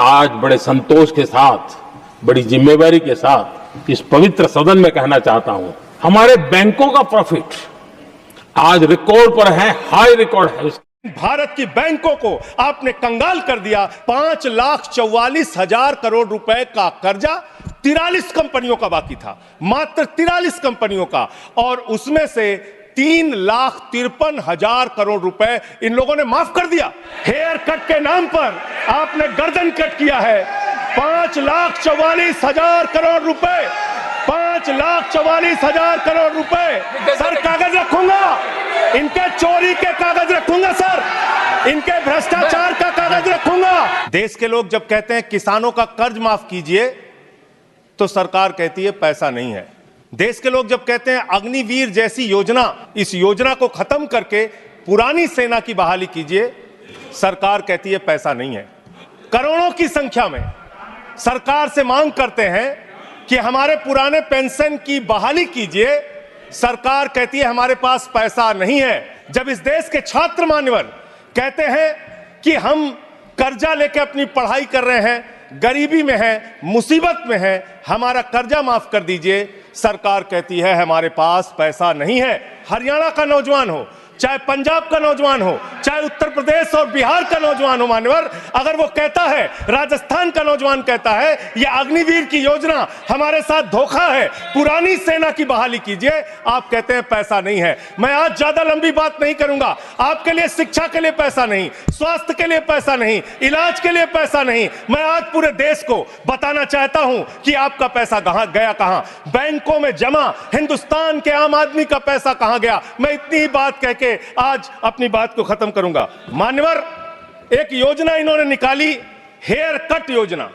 आज बड़े संतोष के साथ, बड़ी जिम्मेवारी के साथ इस पवित्र सदन में कहना चाहता हूं, हमारे बैंकों का प्रॉफिट आज रिकॉर्ड पर है, हाई रिकॉर्ड है। भारत की बैंकों को आपने कंगाल कर दिया। 5,44,000 करोड़ रुपए का कर्जा 43 कंपनियों का बाकी था, मात्र 43 कंपनियों का, और उसमें से 3,53,000 करोड़ रुपए इन लोगों ने माफ कर दिया। हेयर कट के नाम पर आपने गर्दन कट किया है। 5,44,000 करोड़ रुपए, 5,44,000 करोड़ रुपए। सर कागज रखूंगा, इनके चोरी के कागज रखूंगा सर, इनके भ्रष्टाचार का कागज रखूंगा। देश के लोग जब कहते हैं किसानों का कर्ज माफ कीजिए, तो सरकार कहती है पैसा नहीं है। देश के लोग जब कहते हैं अग्निवीर जैसी योजना, इस योजना को खत्म करके पुरानी सेना की बहाली कीजिए, सरकार कहती है पैसा नहीं है। करोड़ों की संख्या में सरकार से मांग करते हैं कि हमारे पुराने पेंशन की बहाली कीजिए, सरकार कहती है हमारे पास पैसा नहीं है। जब इस देश के छात्र मान्यवर कहते हैं कि हम कर्जा लेके अपनी पढ़ाई कर रहे हैं, गरीबी में है, मुसीबत में है, हमारा कर्जा माफ कर दीजिए, सरकार कहती है हमारे पास पैसा नहीं है। हरियाणा का नौजवान हो, चाहे पंजाब का नौजवान हो, चाहे उत्तर प्रदेश और बिहार का नौजवान हो मान्यवर, अगर वो कहता है, राजस्थान का नौजवान कहता है ये अग्निवीर की योजना हमारे साथ धोखा है, पुरानी सेना की बहाली कीजिए, आप कहते हैं पैसा नहीं है। मैं आज ज्यादा लंबी बात नहीं करूंगा। आपके लिए शिक्षा के लिए पैसा नहीं, स्वास्थ्य के लिए पैसा नहीं, इलाज के लिए पैसा नहीं। मैं आज पूरे देश को बताना चाहता हूं कि आपका पैसा कहां गया, कहां बैंकों में जमा, हिंदुस्तान के आम आदमी का पैसा कहां गया। मैं इतनी ही बात कह के आज अपनी बात को खत्म करूंगा। मान्यवर, एक योजना इन्होंने निकाली, हेयर कट योजना।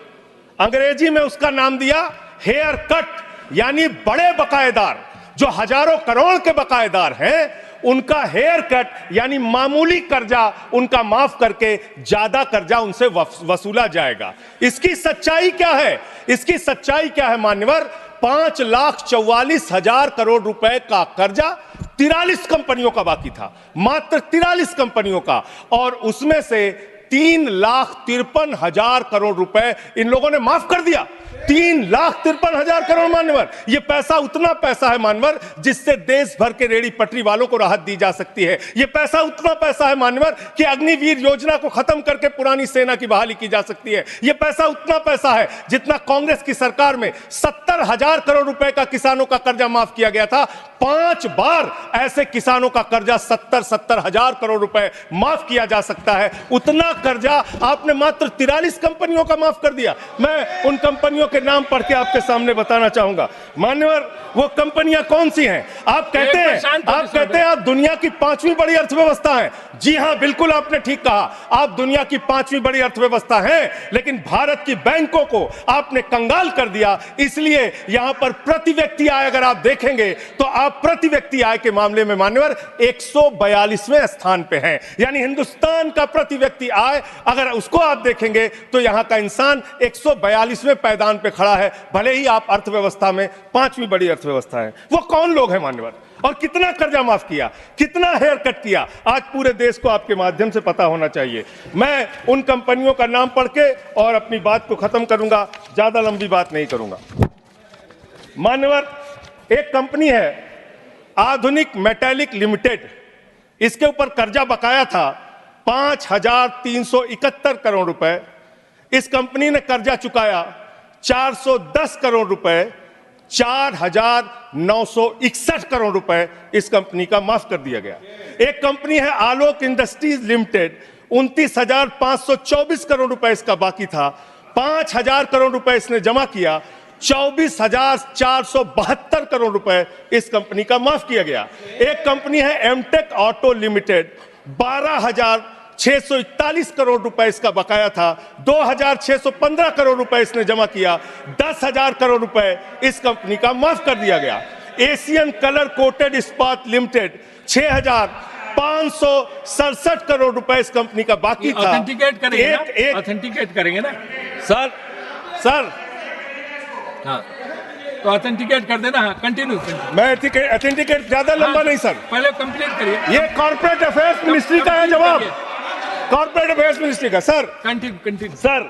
अंग्रेजी में उसका नाम दिया हेयर कट, यानी बड़े बकायेदार जो हजारों करोड़ के बकायेदार हैं, उनका हेयर कट यानी मामूली कर्जा उनका माफ करके ज्यादा कर्जा उनसे वसूला जाएगा। इसकी सच्चाई क्या है? इसकी सच्चाई क्या है मान्यवर? 5,44,000 करोड़ रुपए का कर्जा 43 कंपनियों का बाकी था, मात्र 43 कंपनियों का, और उसमें से 3,53,000 करोड़ रुपए इन लोगों ने माफ कर दिया। 3,53,000 करोड़ मान्यवर, ये पैसा उतना पैसा है मान्यवर जिससे देश भर के रेड़ी पटरी वालों को राहत दी जा सकती है। ये पैसा उतना पैसा है मान्यवर कि अग्निवीर योजना को खत्म करके पुरानी सेना की बहाली की जा सकती है। ये पैसा उतना पैसा है जितना कांग्रेस की सरकार में 70,000 करोड़ रुपए का किसानों का कर्जा माफ किया गया था। 5 बार ऐसे किसानों का कर्जा 70,000 करोड़ रुपए माफ किया जा सकता है। उतना कर्जा आपने मात्र 43 कंपनियों का माफ कर दिया। मैं उन कंपनियों के नाम पढ़ के आपके सामने बताना चाहूंगा मान्यवर, वो कंपनियां कौन सी हैं? आप कहते हैं आप दुनिया की 5वीं बड़ी अर्थव्यवस्था हैं। जी हां, बिल्कुल आपने ठीक कहा, आप दुनिया की 5वीं बड़ी अर्थव्यवस्था हैं, लेकिन भारत की बैंकों को आपने कंगाल कर दिया। इसलिए यहां पर प्रति व्यक्ति आय अगर आप देखेंगे तो आप प्रति व्यक्ति आय के मामले में मान्यवर 142वें स्थान पे हैं। यानी हिंदुस्तान का प्रति व्यक्ति आय अगर उसको आप देखेंगे तो यहां का इंसान 142वें पैदान पे खड़ा है, भले ही आप अर्थव्यवस्था में 5वीं बड़ी अर्थव्यवस्था है। वो कौन लोग हैं मान्यवर, और कितना कर्जा माफ किया, कितना हेयर कट किया, आज पूरे देश को आपके माध्यम से पता होना चाहिए। मैं उन कंपनियों का नाम पढ़ के और अपनी बात को खत्म करूंगा, ज्यादा लंबी बात नहीं करूंगा। मान्यवर, एक कंपनी है आधुनिक मेटालिक लिमिटेड, इसके ऊपर कर्जा बकाया था 5,371 करोड़ रुपए। इस कंपनी ने कर्जा चुकाया 410 करोड़ रुपए, 4,961 करोड़ रुपए इस कंपनी का माफ कर दिया गया। एक कंपनी है आलोक इंडस्ट्रीज लिमिटेड, 29,524 करोड़ रुपए इसका बाकी था, 5,000 करोड़ रुपए इसने जमा किया, 24,472 करोड़ रुपए इस कंपनी का माफ किया गया। एक कंपनी है एमटेक ऑटो लिमिटेड, 12,641 करोड़ रुपए इसका बकाया था, 2,615 करोड़ रुपए इसने जमा किया, 10,000 करोड़ रुपए इस कंपनी का माफ कर दिया गया। एशियन कलर कोटेड इस्पात लिमिटेड, 6,567 करोड़ रुपए इस कंपनी का बाकी था। ऑथेंटिकेट करेंगे ना सर हाँ, तो ऑथेंटिकेट कर देना। हाँ, कंटिन्यू। मैं ऑथेंटिकेट ज्यादा लंबा नहीं सर, पहले कंप्लीट करिए। ये कॉर्पोरेट अफेयर्स मिनिस्ट्री का है जवाब, कॉर्पोरेट अफेयर्स मिनिस्ट्री का। Sir continue sir,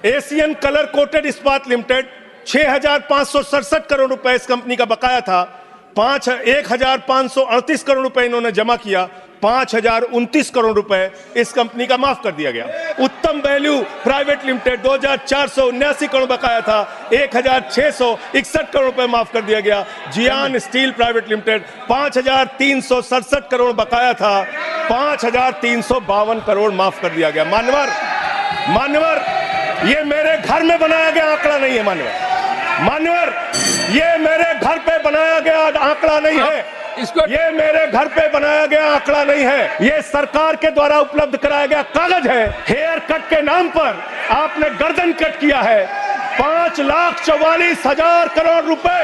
Asian colour coated इस्पात लिमिटेड 6,567 करोड़ रुपए इस कंपनी का बकाया था। 1,538 करोड़ रुपए इन्होंने जमा किया। 5,029 करोड़ रुपए इस कंपनी का माफ कर दिया गया। उत्तम वैल्यू प्राइवेट लिमिटेड 2,479 करोड़ बकाया था। 1,661 करोड़ रुपए माफ कर दिया गया। जियान स्टील प्राइवेट लिमिटेड 5,367 करोड़ बकाया था। 5,352 करोड़ माफ कर दिया गया। मान्यवर, ये मेरे घर में बनाया गया आंकड़ा नहीं है। मान्यवर, ये मेरे घर पे बनाया गया आंकड़ा नहीं है। ये मेरे घर पे बनाया गया आंकड़ा नहीं है। ये सरकार के द्वारा उपलब्ध कराया गया कागज है। हेयर कट के नाम पर आपने गर्दन कट किया है। 5,44,000 करोड़ रुपए,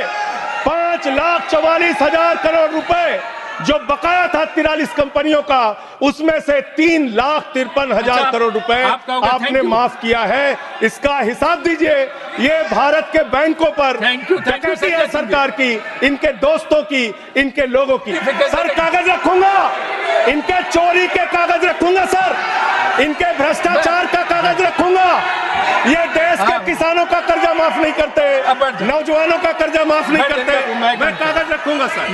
5,44,000 करोड़ रुपए जो बकाया था 43 कंपनियों का, उसमें से 3,53,000 करोड़ रुपए आपने माफ किया है। इसका हिसाब दीजिए। ये भारत के बैंकों पर डकैती है सरकार की, इनके दोस्तों की, इनके लोगों की। सर कागज रखूंगा, इनके चोरी के कागज रखूंगा सर, इनके भ्रष्टाचार का कागज रखूंगा। ये देश के किसानों का कर्जा माफ नहीं करते, नौजवानों का कर्जा माफ नहीं करते। मैं कागज रखूंगा सर।